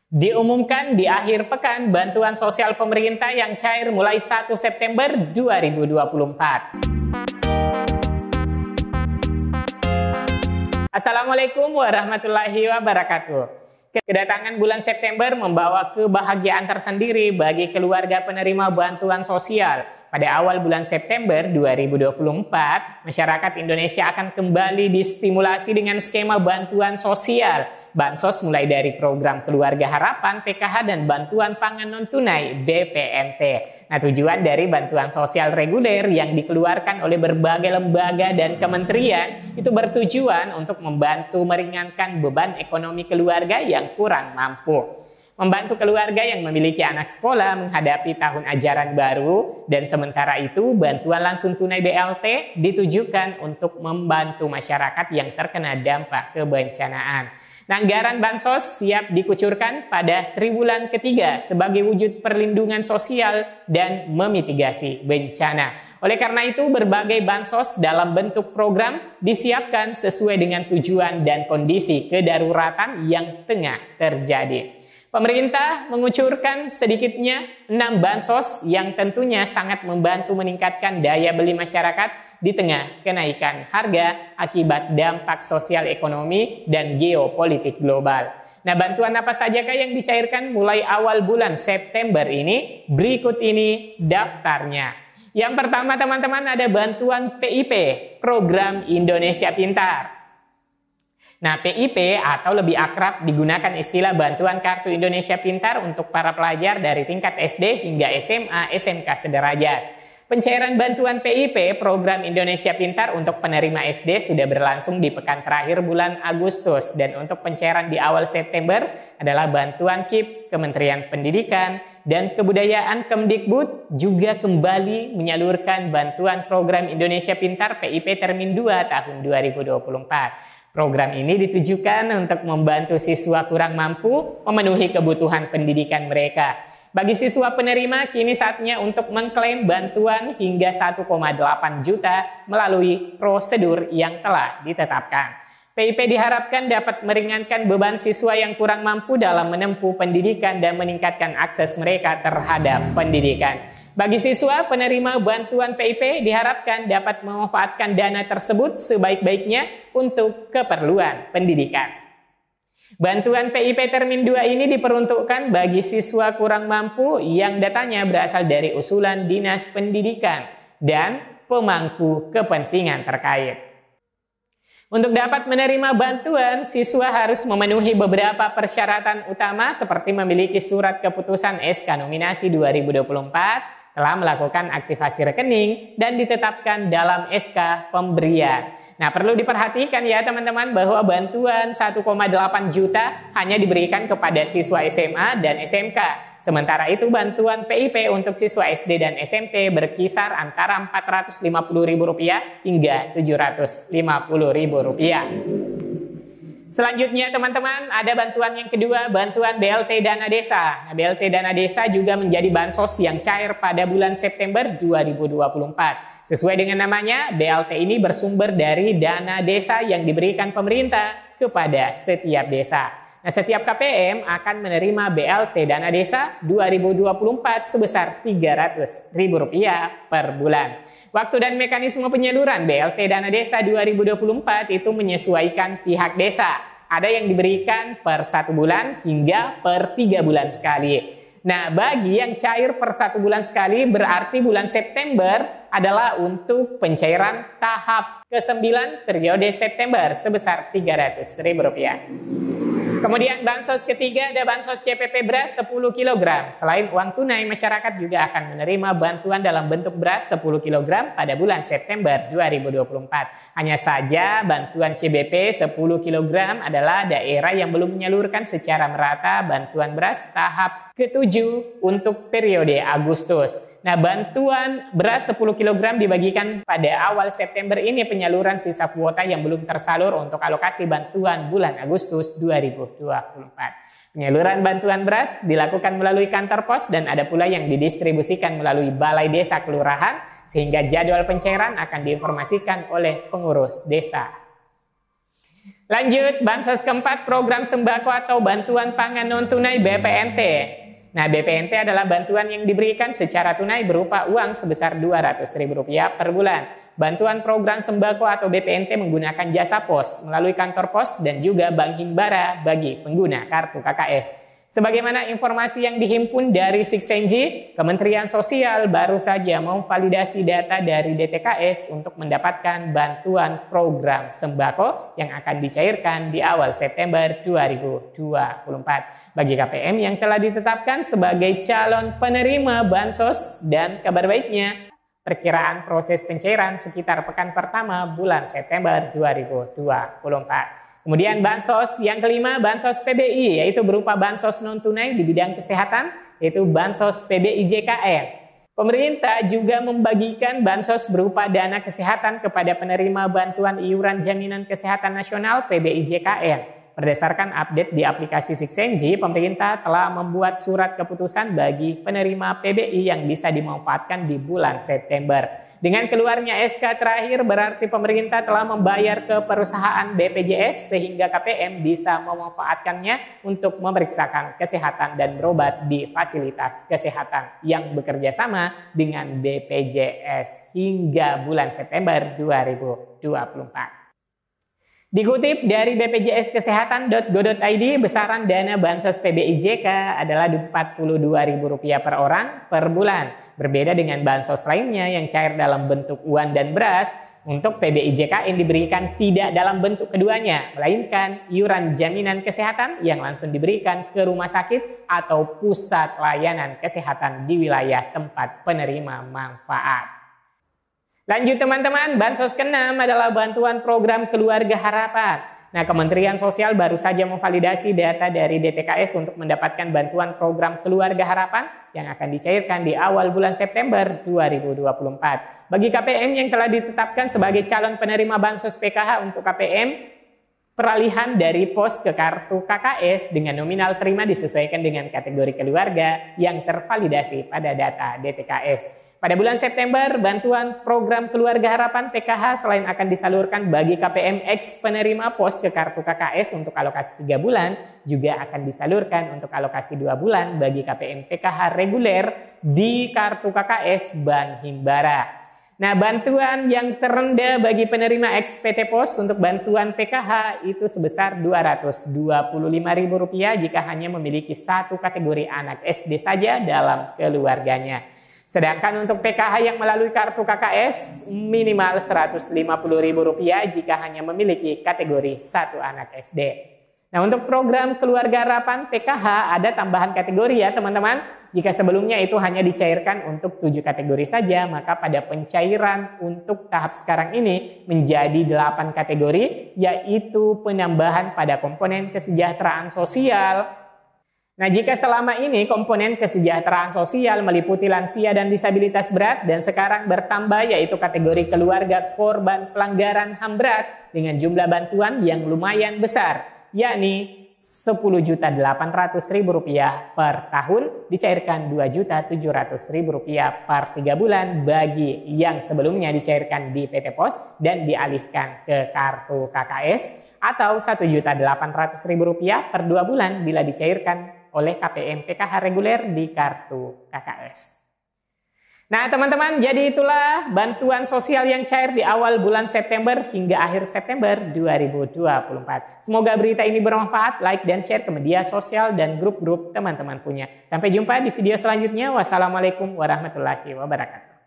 Diumumkan di akhir pekan bantuan sosial pemerintah yang cair mulai 1 September 2024. Assalamualaikum warahmatullahi wabarakatuh. Kedatangan bulan September membawa kebahagiaan tersendiri bagi keluarga penerima bantuan sosial. Pada awal bulan September 2024, masyarakat Indonesia akan kembali distimulasi dengan skema bantuan sosial. Bansos mulai dari program Keluarga Harapan, PKH, dan bantuan pangan non-tunai, BPNT. Nah, tujuan dari bantuan sosial reguler yang dikeluarkan oleh berbagai lembaga dan kementerian itu bertujuan untuk membantu meringankan beban ekonomi keluarga yang kurang mampu. Membantu keluarga yang memiliki anak sekolah menghadapi tahun ajaran baru, dan sementara itu bantuan langsung tunai BLT ditujukan untuk membantu masyarakat yang terkena dampak kebencanaan. Nah, anggaran bansos siap dikucurkan pada triwulan ketiga sebagai wujud perlindungan sosial dan memitigasi bencana. Oleh karena itu, berbagai bansos dalam bentuk program disiapkan sesuai dengan tujuan dan kondisi kedaruratan yang tengah terjadi. Pemerintah mengucurkan sedikitnya 6 bansos yang tentunya sangat membantu meningkatkan daya beli masyarakat di tengah kenaikan harga akibat dampak sosial ekonomi dan geopolitik global. Nah, bantuan apa sajakah yang dicairkan mulai awal bulan September ini? Berikut ini daftarnya. Yang pertama, teman-teman, ada bantuan PIP, Program Indonesia Pintar. Nah, PIP atau lebih akrab digunakan istilah Bantuan Kartu Indonesia Pintar untuk para pelajar dari tingkat SD hingga SMA, SMK sederajat. Pencairan bantuan PIP Program Indonesia Pintar untuk penerima SD sudah berlangsung di pekan terakhir bulan Agustus, dan untuk pencairan di awal September adalah bantuan KIP Kementerian Pendidikan dan Kebudayaan Kemdikbud juga kembali menyalurkan bantuan Program Indonesia Pintar PIP Termin 2 tahun 2024. Program ini ditujukan untuk membantu siswa kurang mampu memenuhi kebutuhan pendidikan mereka. Bagi siswa penerima, kini saatnya untuk mengklaim bantuan hingga 1,8 juta melalui prosedur yang telah ditetapkan. PIP diharapkan dapat meringankan beban siswa yang kurang mampu dalam menempuh pendidikan dan meningkatkan akses mereka terhadap pendidikan. Bagi siswa penerima bantuan PIP diharapkan dapat memanfaatkan dana tersebut sebaik-baiknya untuk keperluan pendidikan. Bantuan PIP Termin 2 ini diperuntukkan bagi siswa kurang mampu yang datanya berasal dari usulan Dinas Pendidikan dan pemangku kepentingan terkait. Untuk dapat menerima bantuan, siswa harus memenuhi beberapa persyaratan utama seperti memiliki surat keputusan SK Nominasi 2024, telah melakukan aktivasi rekening, dan ditetapkan dalam SK pemberian. Nah, perlu diperhatikan ya teman-teman bahwa bantuan 1,8 juta hanya diberikan kepada siswa SMA dan SMK. Sementara itu bantuan PIP untuk siswa SD dan SMP berkisar antara Rp450.000 hingga Rp750.000. Selanjutnya teman-teman, ada bantuan yang kedua, bantuan BLT Dana Desa. Nah, BLT Dana Desa juga menjadi bansos yang cair pada bulan September 2024. Sesuai dengan namanya, BLT ini bersumber dari dana desa yang diberikan pemerintah kepada setiap desa. Nah, setiap KPM akan menerima BLT Dana Desa 2024 sebesar Rp300.000 per bulan. Waktu dan mekanisme penyaluran BLT Dana Desa 2024 itu menyesuaikan pihak desa. Ada yang diberikan per 1 bulan hingga per 3 bulan sekali. Nah, bagi yang cair per 1 bulan sekali berarti bulan September adalah untuk pencairan tahap ke-9 periode September sebesar Rp300.000. Kemudian bansos ketiga ada bansos CPP beras 10 kg. Selain uang tunai, masyarakat juga akan menerima bantuan dalam bentuk beras 10 kg pada bulan September 2024. Hanya saja bantuan CBP 10 kg adalah daerah yang belum menyalurkan secara merata bantuan beras tahap ke-7 untuk periode Agustus. Nah, bantuan beras 10 kg dibagikan pada awal September ini penyaluran sisa kuota yang belum tersalur untuk alokasi bantuan bulan Agustus 2024. Penyaluran bantuan beras dilakukan melalui kantor pos dan ada pula yang didistribusikan melalui balai desa kelurahan sehingga jadwal pencairan akan diinformasikan oleh pengurus desa. Lanjut, bansos keempat, program sembako atau bantuan pangan non-tunai BPNT. Nah, BPNT adalah bantuan yang diberikan secara tunai berupa uang sebesar Rp200.000 per bulan. Bantuan program sembako atau BPNT menggunakan jasa pos melalui kantor pos dan juga bank himbara bagi pengguna kartu KKS. Sebagaimana informasi yang dihimpun dari Siksenji, Kementerian Sosial baru saja memvalidasi data dari DTKS untuk mendapatkan bantuan program sembako yang akan dicairkan di awal September 2024 bagi KPM yang telah ditetapkan sebagai calon penerima bansos. Dan kabar baiknya, perkiraan proses pencairan sekitar pekan pertama bulan September 2024. Kemudian bansos yang kelima, bansos PBI, yaitu berupa bansos non-tunai di bidang kesehatan, yaitu bansos PBI JKN. Pemerintah juga membagikan bansos berupa dana kesehatan kepada penerima bantuan iuran jaminan kesehatan nasional PBI JKN. Berdasarkan update di aplikasi Siksenji, pemerintah telah membuat surat keputusan bagi penerima PBI yang bisa dimanfaatkan di bulan September. Dengan keluarnya SK terakhir berarti pemerintah telah membayar ke perusahaan BPJS sehingga KPM bisa memanfaatkannya untuk memeriksakan kesehatan dan berobat di fasilitas kesehatan yang bekerja sama dengan BPJS hingga bulan September 2024. Dikutip dari bpjskesehatan.go.id, besaran dana bansos PBI JK adalah Rp42.000 per orang per bulan. Berbeda dengan bansos lainnya yang cair dalam bentuk uang dan beras, untuk PBI JKN diberikan tidak dalam bentuk keduanya, melainkan iuran jaminan kesehatan yang langsung diberikan ke rumah sakit atau pusat layanan kesehatan di wilayah tempat penerima manfaat. Lanjut teman-teman, bansos ke-6 adalah bantuan program Keluarga Harapan. Nah, Kementerian Sosial baru saja memvalidasi data dari DTKS untuk mendapatkan bantuan program Keluarga Harapan yang akan dicairkan di awal bulan September 2024. Bagi KPM yang telah ditetapkan sebagai calon penerima bansos PKH untuk KPM, peralihan dari pos ke kartu KKS dengan nominal terima disesuaikan dengan kategori keluarga yang tervalidasi pada data DTKS. Pada bulan September, bantuan program Keluarga Harapan PKH selain akan disalurkan bagi KPM X penerima pos ke kartu KKS untuk alokasi 3 bulan, juga akan disalurkan untuk alokasi 2 bulan bagi KPM PKH reguler di kartu KKS Bank Himbara. Nah, bantuan yang terendah bagi penerima X PT Pos untuk bantuan PKH itu sebesar Rp225.000 jika hanya memiliki satu kategori anak SD saja dalam keluarganya. Sedangkan untuk PKH yang melalui kartu KKS minimal Rp150.000 jika hanya memiliki kategori 1 anak SD. Nah, untuk program Keluarga Harapan PKH ada tambahan kategori ya teman-teman. Jika sebelumnya itu hanya dicairkan untuk 7 kategori saja, maka pada pencairan untuk tahap sekarang ini menjadi 8 kategori, yaitu penambahan pada komponen kesejahteraan sosial. Nah, jika selama ini komponen kesejahteraan sosial meliputi lansia dan disabilitas berat dan sekarang bertambah yaitu kategori keluarga korban pelanggaran HAM berat dengan jumlah bantuan yang lumayan besar, yakni Rp10.800.000 per tahun dicairkan Rp2.700.000 per 3 bulan bagi yang sebelumnya dicairkan di PT Pos dan dialihkan ke kartu KKS, atau Rp1.800.000 per 2 bulan bila dicairkan oleh KPM PKH reguler di kartu KKS. Nah teman-teman, jadi itulah bantuan sosial yang cair di awal bulan September hingga akhir September 2024. Semoga berita ini bermanfaat, like dan share ke media sosial dan grup-grup teman-teman punya. Sampai jumpa di video selanjutnya. Wassalamualaikum warahmatullahi wabarakatuh.